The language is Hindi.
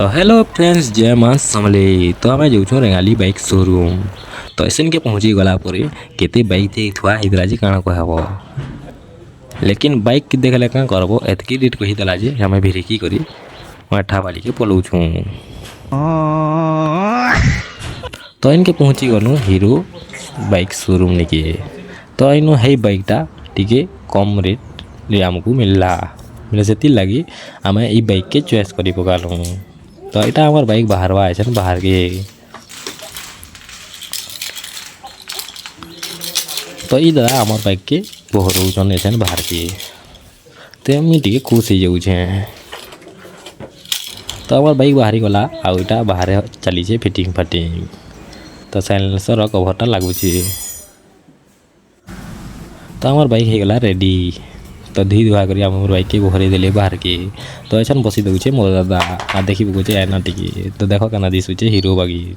तो हेलो फ्रेंड्स, जय मां समले। तो आम जाऊँ रेंगाली बाइक शोरूम। तो ऐसे के पहुँची गला केते बाइक थुआ होता जे काण कह लेकिन बाइक के देखले क्या करब एतकी रेट कहीदेला जे आम भिरिकी करी माठा बाड़ी के पलाऊँ। तो इनके पहुँची गलु हीरो बाइक शोरूम निके। तो इन है बाइकटा टी कम रेट आमको मिलला मिले से लगी आम ये बाइक के चॉइस कर पकालु। तो यहाँ हमार बाइक बाहरवा आए बाहर के। तो ये दादा हमार बाइक के बहरौन ऐसे बाहर के। तो मुझे खुश हो जाऊे। तो हमार बाइक बाहरी गला आउटा बाहर चली फिटिंग फाटिंग। तो साइलेंसर कभरटा लगुचे। तो हमार बाइक हो गला रेडी। तो धुई धुआ कर बाइक के भरे देले बाहर के। तो ऐसा बसी दूचे मोर दादा आ देखी पकड़े आना टी। तो देख क्या दिशुचे हीरो बागी।